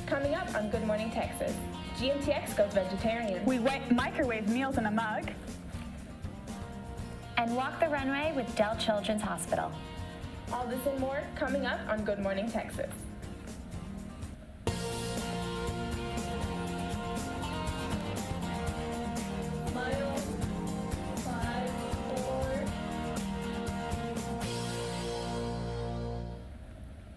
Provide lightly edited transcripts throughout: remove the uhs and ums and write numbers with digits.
Coming up on Good Morning Texas, GMTX goes vegetarian. We microwave meals in a mug. And walk the runway with Dell Children's Hospital. All this and more coming up on Good Morning Texas.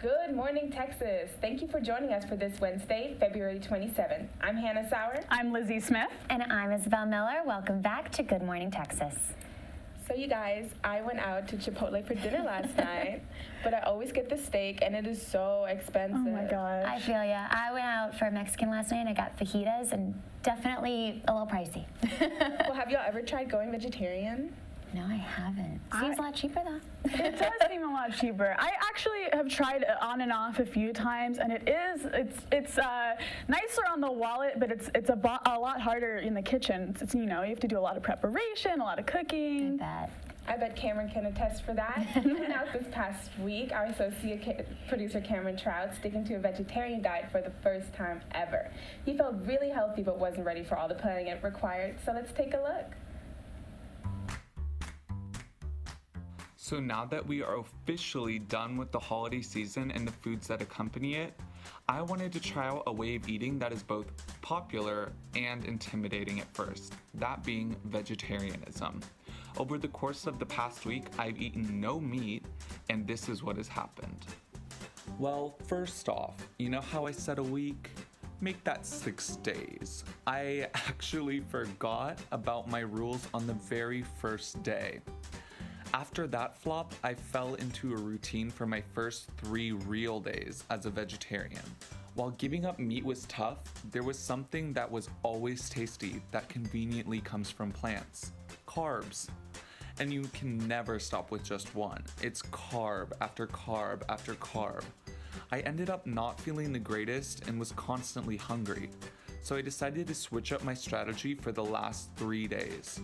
Good morning, Texas. Thank you for joining us for this Wednesday, February 27th. I'm Hannah Sauer. I'm Lizzie Smith. And I'm Isabel Miller. Welcome back to Good Morning Texas. So you guys, I went out to Chipotle for dinner last night, but I always get the steak and it is so expensive. Oh my gosh. I feel ya. I went out for Mexican last night and I got fajitas and definitely a little pricey. Well, have y'all ever tried going vegetarian? No, I haven't. Seems a lot cheaper though. It does seem a lot cheaper. I actually have tried it on and off a few times, and it's nicer on the wallet, but it's a lot harder in the kitchen. It's you have to do a lot of preparation, a lot of cooking. I bet Cameron can attest for that. And out this past week, our associate producer Cameron Trout sticking to a vegetarian diet for the first time ever. He felt really healthy, but wasn't ready for all the planning it required. So let's take a look. So now that we are officially done with the holiday season and the foods that accompany it, I wanted to try out a way of eating that is both popular and intimidating at first, that being vegetarianism. Over the course of the past week, I've eaten no meat, and this is what has happened. Well, first off, you know how I said a week? Make that 6 days. I actually forgot about my rules on the very first day. After that flop, I fell into a routine for my first 3 real days as a vegetarian. While giving up meat was tough, there was something that was always tasty that conveniently comes from plants: carbs. And you can never stop with just one. It's carb after carb after carb. I ended up not feeling the greatest and was constantly hungry, so I decided to switch up my strategy for the last 3 days.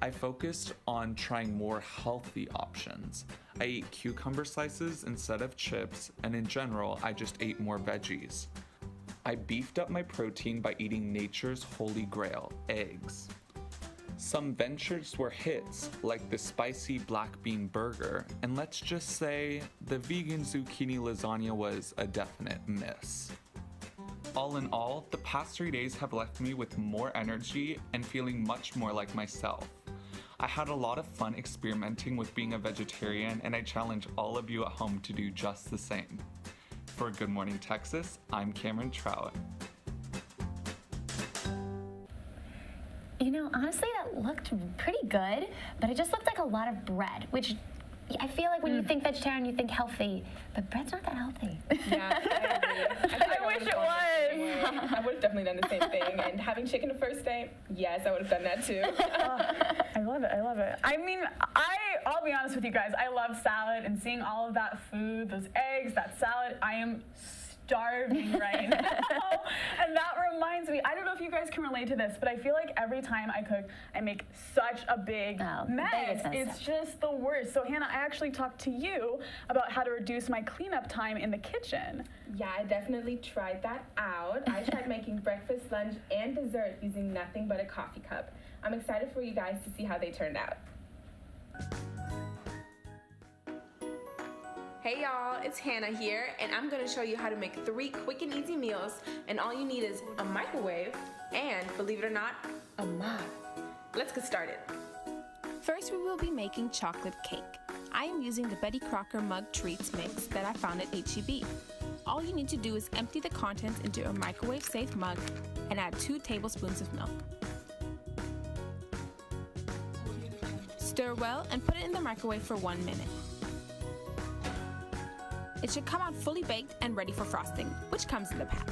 I focused on trying more healthy options. I ate cucumber slices instead of chips, and in general, I just ate more veggies. I beefed up my protein by eating nature's holy grail, eggs. Some ventures were hits, like the spicy black bean burger, and let's just say the vegan zucchini lasagna was a definite miss. All in all, the past 3 days have left me with more energy and feeling much more like myself. I had a lot of fun experimenting with being a vegetarian, and I challenge all of you at home to do just the same. For Good Morning Texas, I'm Cameron Trout. You know, honestly, that looked pretty good, but it just looked like a lot of bread, which I feel like when you think vegetarian, you think healthy, but bread's not that healthy. Yeah, I agree. I wish it was. I would have definitely done the same thing. And having chicken the first day, yes, I would have done that too. I love it. I love it. I mean, I'll be honest with you guys. I love salad, and seeing all of that food, those eggs, that salad, I am starving right now. And that reminds me, I don't know if you guys can relate to this, but I feel like every time I cook, I make such a big mess. It's just the worst. So Hannah, I actually talked to you about how to reduce my cleanup time in the kitchen. Yeah, I definitely tried that out. I tried making breakfast, lunch, and dessert using nothing but a coffee cup. I'm excited for you guys to see how they turned out. Hey y'all, it's Hannah here, and I'm gonna show you how to make 3 quick and easy meals, and all you need is a microwave and, believe it or not, a mug. Let's get started. First, we will be making chocolate cake. I am using the Betty Crocker Mug Treats mix that I found at H-E-B. All you need to do is empty the contents into a microwave-safe mug and add 2 tablespoons of milk. Stir well and put it in the microwave for 1 minute. It should come out fully baked and ready for frosting, which comes in the pack.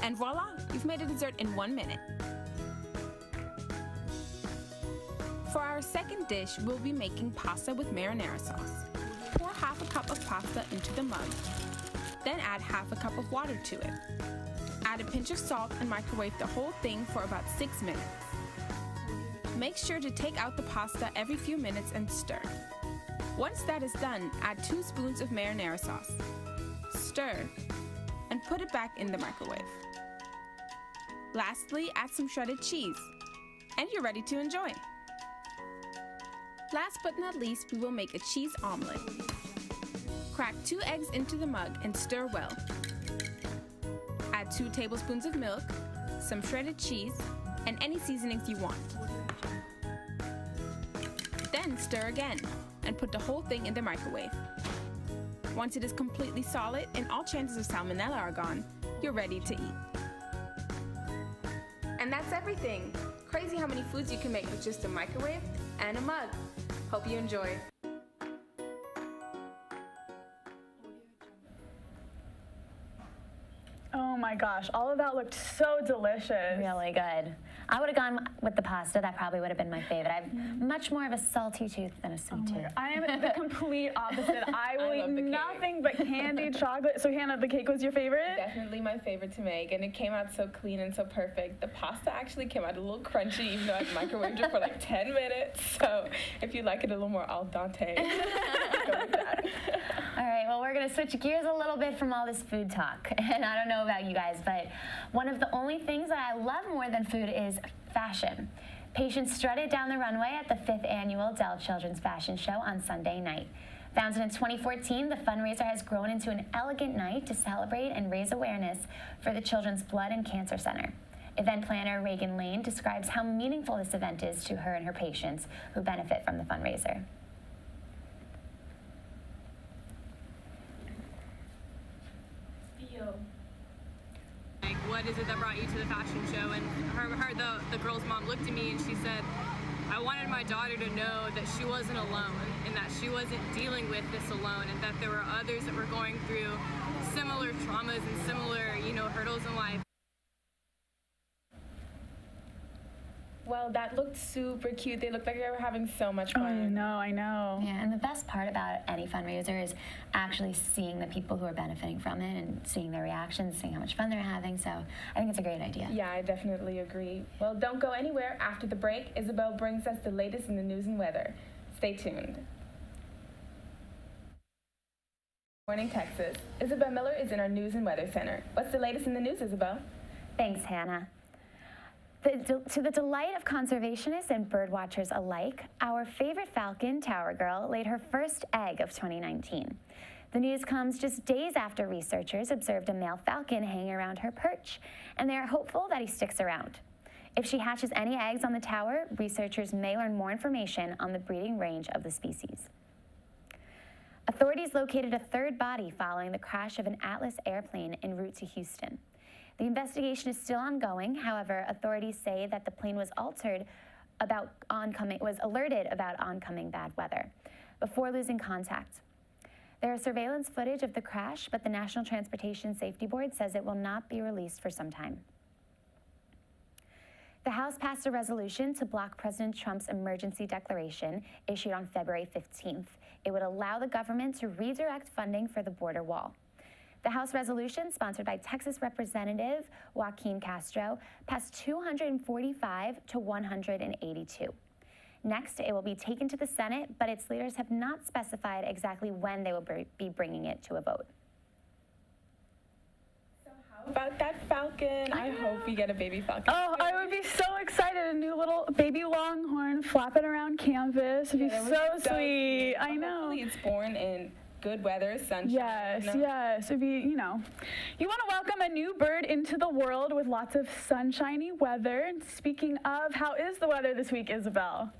And voila, you've made a dessert in 1 minute. For our second dish, we'll be making pasta with marinara sauce. Pour half a cup of pasta into the mug. Then add half a cup of water to it. Add a pinch of salt and microwave the whole thing for about 6 minutes. Make sure to take out the pasta every few minutes and stir. Once that is done, add 2 spoons of marinara sauce. Stir. put it back in the microwave. Lastly, add some shredded cheese, and you're ready to enjoy. Last but not least, we will make a cheese omelet. Crack 2 eggs into the mug and stir well. Add 2 tablespoons of milk, some shredded cheese, and any seasonings you want. Then stir again and put the whole thing in the microwave. Once it is completely solid and all chances of salmonella are gone, you're ready to eat. And that's everything. Crazy how many foods you can make with just a microwave and a mug. Hope you enjoy. Oh my gosh, all of that looked so delicious. Really good. I would have gone with the pasta. That probably would have been my favorite. I have much more of a salty tooth than a sweet tooth. I am the complete opposite. I will love the eat cake. nothing but candied chocolate. So Hannah, the cake was your favorite? Definitely my favorite to make, and it came out so clean and so perfect. The pasta actually came out a little crunchy, even though I microwaved it for like 10 minutes. So if you like it a little more al dente, go with that. All right, well, we're gonna switch gears a little bit from all this food talk. And I don't know about you guys, but one of the only things that I love more than food is fashion. Patients strutted down the runway at the 5th annual Dell Children's Fashion Show on Sunday night. Founded in 2014, the fundraiser has grown into an elegant night to celebrate and raise awareness for the Children's Blood and Cancer Center. Event planner Reagan Lane describes how meaningful this event is to her and her patients who benefit from the fundraiser. Like, what is it that brought you to the fashion show? And the girl's mom looked at me and she said, I wanted my daughter to know that she wasn't alone and that she wasn't dealing with this alone, and that there were others that were going through similar traumas and similar, hurdles in life. Well, that looked super cute. They looked like they were having so much fun. I know. Yeah, and the best part about any fundraiser is actually seeing the people who are benefiting from it and seeing their reactions, seeing how much fun they're having. So I think it's a great idea. Yeah, I definitely agree. Well, don't go anywhere. After the break, Isabel brings us the latest in the news and weather. Stay tuned. Morning, Texas. Isabel Miller is in our News and Weather Center. What's the latest in the news, Isabel? Thanks, Hannah. To the delight of conservationists and birdwatchers alike, our favorite falcon, Tower Girl, laid her first egg of 2019. The news comes just days after researchers observed a male falcon hanging around her perch, and they are hopeful that he sticks around. If she hatches any eggs on the tower, researchers may learn more information on the breeding range of the species. Authorities located a third body following the crash of an Atlas airplane en route to Houston. The investigation is still ongoing. However, authorities say that the plane was alerted about oncoming bad weather before losing contact. There is surveillance footage of the crash, but the National Transportation Safety Board says it will not be released for some time. The House passed a resolution to block President Trump's emergency declaration issued on February 15th. It would allow the government to redirect funding for the border wall. The House resolution, sponsored by Texas Representative Joaquin Castro, passed 245 to 182. Next, it will be taken to the Senate, but its leaders have not specified exactly when they will be bringing it to a vote. So how about that falcon? I hope we get a baby falcon. Oh, I would be so excited. A new little baby longhorn flapping around campus. It'd be that would so be so sweet. cute. I know. Hopefully it's born in good weather, sunshine. Yes, yes. It'd be, you want to welcome a new bird into the world with lots of sunshiny weather. And speaking of, how is the weather this week, Isabel?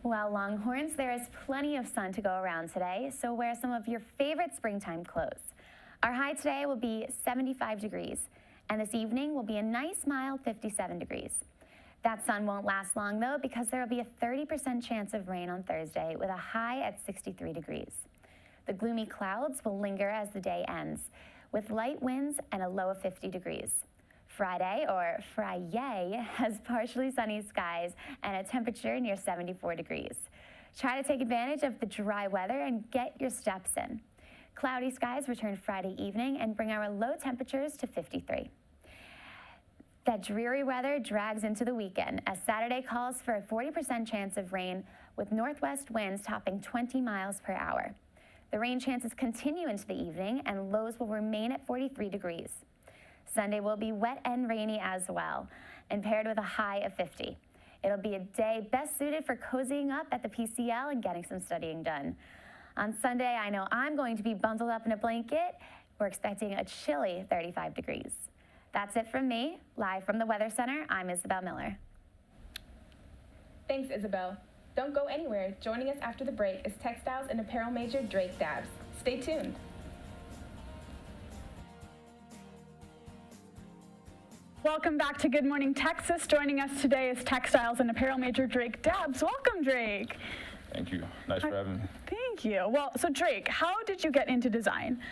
Well, Longhorns, there is plenty of sun to go around today, so wear some of your favorite springtime clothes. Our high today will be 75 degrees, and this evening will be a nice, mild 57 degrees. That sun won't last long, though, because there will be a 30% chance of rain on Thursday with a high at 63 degrees. The gloomy clouds will linger as the day ends, with light winds and a low of 50 degrees. Friday, or Friday, has partially sunny skies and a temperature near 74 degrees. Try to take advantage of the dry weather and get your steps in. Cloudy skies return Friday evening and bring our low temperatures to 53. That dreary weather drags into the weekend as Saturday calls for a 40% chance of rain with northwest winds topping 20 miles per hour. The rain chances continue into the evening, and lows will remain at 43 degrees. Sunday will be wet and rainy as well, and paired with a high of 50. It'll be a day best suited for cozying up at the PCL and getting some studying done. On Sunday, I know I'm going to be bundled up in a blanket. We're expecting a chilly 35 degrees. That's it from me. Live from the Weather Center, I'm Isabel Miller. Thanks, Isabel. Don't go anywhere. Joining us after the break is textiles and apparel major Drake Dabbs. Stay tuned. Welcome back to Good Morning Texas. Joining us today is textiles and apparel major Drake Dabbs. Welcome, Drake. Thank you. Nice for having me. Thank you. Well, so Drake, how did you get into design?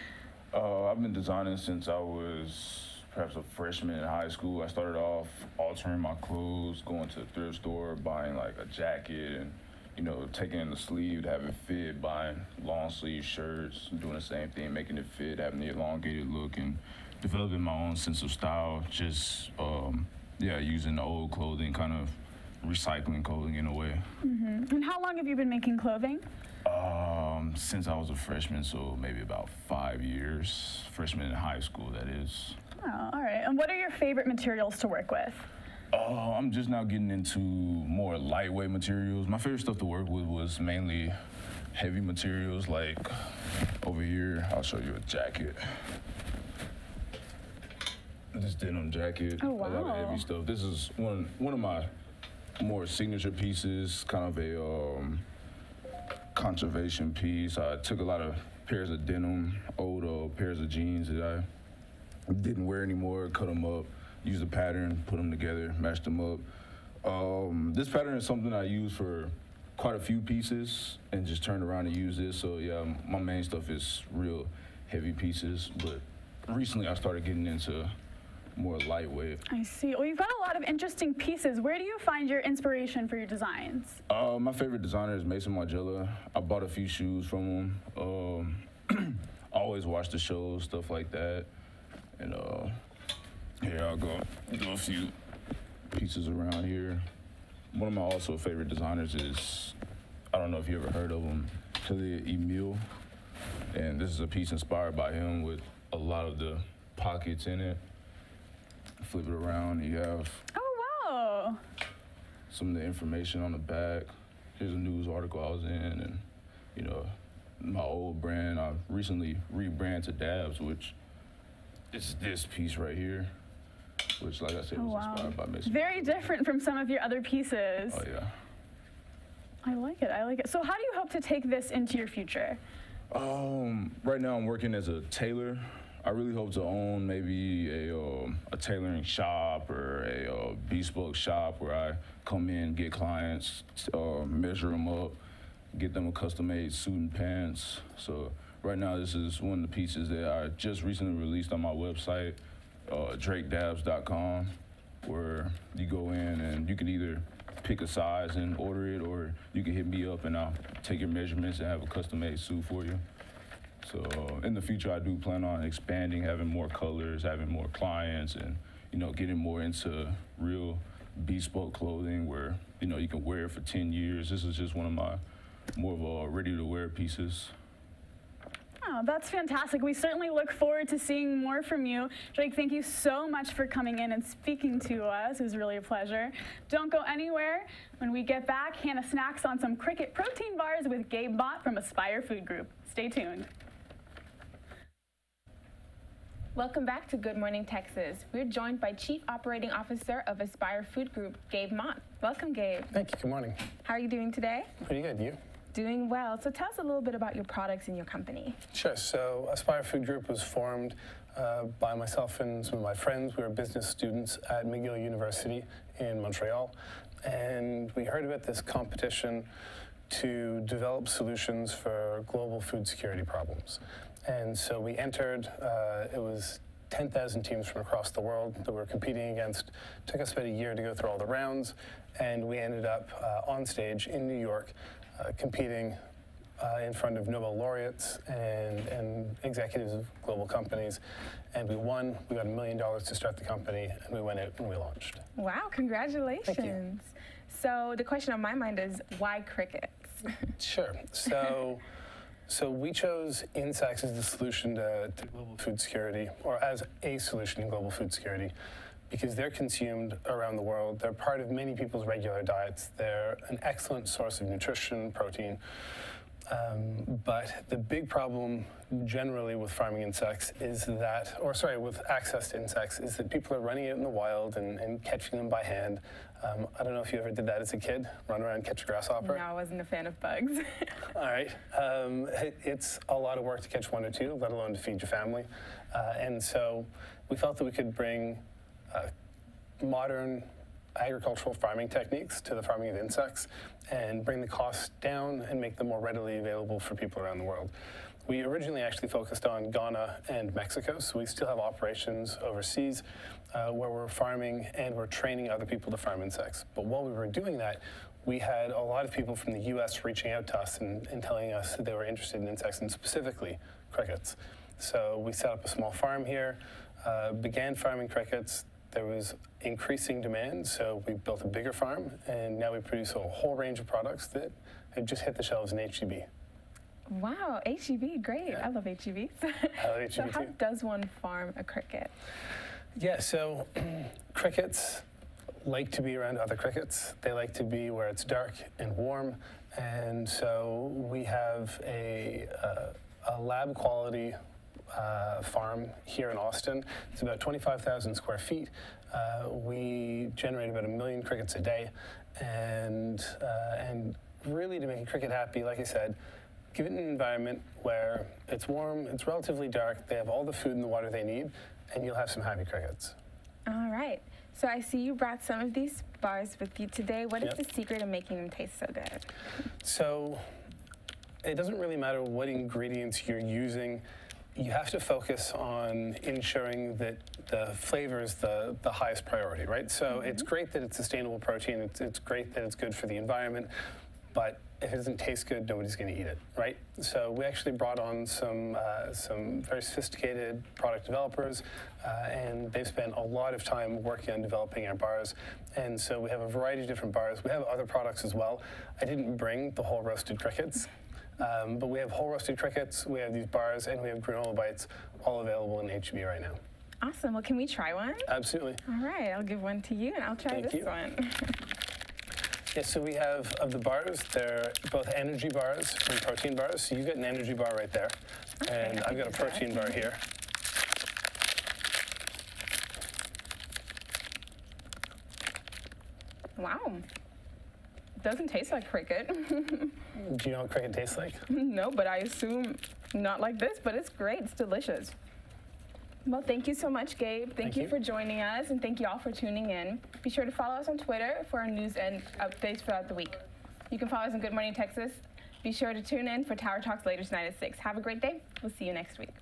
I've been designing since I was perhaps a freshman in high school. I started off altering my clothes, going to the thrift store, buying like a jacket and, you know, taking in the sleeve to have it fit, buying long sleeve shirts, doing the same thing, making it fit, having the elongated look, and developing my own sense of style, just, using the old clothing, kind of recycling clothing in a way. And how long have you been making clothing? Since I was a freshman, so maybe about 5 years. Freshman in high school, that is. Oh, all right. And what are your favorite materials to work with? I'm just now getting into more lightweight materials. My favorite stuff to work with was mainly heavy materials, like over here, I'll show you a jacket. This denim jacket, Oh, a lot of wow. heavy stuff. This is one of my more signature pieces, kind of a conservation piece. I took a lot of pairs of denim, old pairs of jeans that I didn't wear anymore, cut them up, used a pattern, put them together, matched them up. This pattern is something I use for quite a few pieces and just turned around and used this. So yeah, my main stuff is real heavy pieces, but recently I started getting into more lightweight. I see. Well, you've got a lot of interesting pieces. Where do you find your inspiration for your designs? My favorite designer is Mason Margiela. I bought a few shoes from him. I always watch the shows, stuff like that. And here I'll go do a few pieces around here. One of my also favorite designers is, I don't know if you ever heard of him, Talia Emile. And this is a piece inspired by him with a lot of the pockets in it. Flip it around, you have Oh, wow. some of the information on the back. Here's a news article I was in, and you know, my old brand, I recently rebranded to Dabbs, which is this piece right here, which, like I said, was inspired by Mason. Very different from some of your other pieces. Oh yeah. I like it. I like it. So how do you hope to take this into your future? Right now I'm working as a tailor. I really hope to own maybe a tailoring shop or a bespoke shop where I come in, get clients, measure them up, get them a custom-made suit and pants. So right now this is one of the pieces that I just recently released on my website, drakedabbs.com, where you go in and you can either pick a size and order it, or you can hit me up and I'll take your measurements and have a custom-made suit for you. So in the future, I do plan on expanding, having more colors, having more clients, and, you know, getting more into real bespoke clothing where, you know, you can wear it for 10 years. This is just one of my more of a ready-to-wear pieces. Oh, that's fantastic. We certainly look forward to seeing more from you. Drake, thank you so much for coming in and speaking to us. It was really a pleasure. Don't go anywhere. When we get back, Hannah snacks on some Cricket protein bars with Gabe Mott from Aspire Food Group. Stay tuned. Welcome back to Good Morning Texas. We're joined by Chief Operating Officer of Aspire Food Group, Gabe Mott. Welcome, Gabe. Thank you. Good morning. How are you doing today? Pretty good. You? Doing well. So tell us a little bit about your products and your company. Sure. So Aspire Food Group was formed by myself and some of my friends. We were business students at McGill University in Montreal, and we heard about this competition to develop solutions for global food security problems. And so we entered, it was 10,000 teams from across the world that we're competing against. It took us about a year to go through all the rounds, and we ended up on stage in New York competing in front of Nobel laureates and executives of global companies. And we won. We got $1 million to start the company, and we went out and we launched. Wow, congratulations. So the question on my mind is, why crickets? Sure. So So we chose insects as the solution to global food security, or as a solution to global food security, because they're consumed around the world. They're part of many people's regular diets. They're an excellent source of nutrition, protein. But the big problem generally with farming insects is that, with access to insects, is that people are running out in the wild and catching them by hand. I don't know if you ever did that as a kid, run around, catch a grasshopper. No, I wasn't a fan of bugs. All right. It's a lot of work to catch one or two, let alone to feed your family. And so we felt that we could bring modern agricultural farming techniques to the farming of insects and bring the costs down and make them more readily available for people around the world. We originally actually focused on Ghana and Mexico, so we still have operations overseas where we're farming and we're training other people to farm insects. But while we were doing that, we had a lot of people from the US reaching out to us and telling us that they were interested in insects, and specifically crickets. So we set up a small farm here, began farming crickets. There was increasing demand, so we built a bigger farm, and now we produce a whole range of products that have just hit the shelves in HEB. Wow, HEB, great. Yeah. I love HEB. I love So HEB how too. does one farm a cricket? Yeah, so crickets like to be around other crickets. They like to be where it's dark and warm, and so we have a lab quality farm here in Austin. It's about 25,000 square feet. We generate about 1 million crickets a day, and really to make a cricket happy, like I said, give it an environment where it's warm, it's relatively dark, they have all the food and the water they need, and you'll have some happy crickets. All right. So I see you brought some of these bars with you today. What is Yep. the secret of making them taste so good? So it doesn't really matter what ingredients you're using. You have to focus on ensuring that the flavor is the highest priority, right? So it's great that it's sustainable protein. It's great that it's good for the environment. But if it doesn't taste good, nobody's going to eat it, right? So we actually brought on some very sophisticated product developers, and they've spent a lot of time working on developing our bars. And so we have a variety of different bars. We have other products as well. I didn't bring the whole roasted crickets, but we have whole roasted crickets, we have these bars, and we have granola bites, all available in HEB right now. Awesome. Well, can we try one? Absolutely. All right. I'll give one to you, and I'll try Thank this you. one. Yeah, so we have, of the bars, they're both energy bars and protein bars. So you've got an energy bar right there, and I've got a protein bar here. Wow. Doesn't taste like cricket. Do you know what cricket tastes like? No, but I assume not like this, but it's great. It's delicious. Well, thank you so much, Gabe. Thank you for joining us, and thank you all for tuning in. Be sure to follow us on Twitter for our news and updates throughout the week. You can follow us on Good Morning Texas. Be sure to tune in for Tower Talks later tonight at 6. Have a great day. We'll see you next week.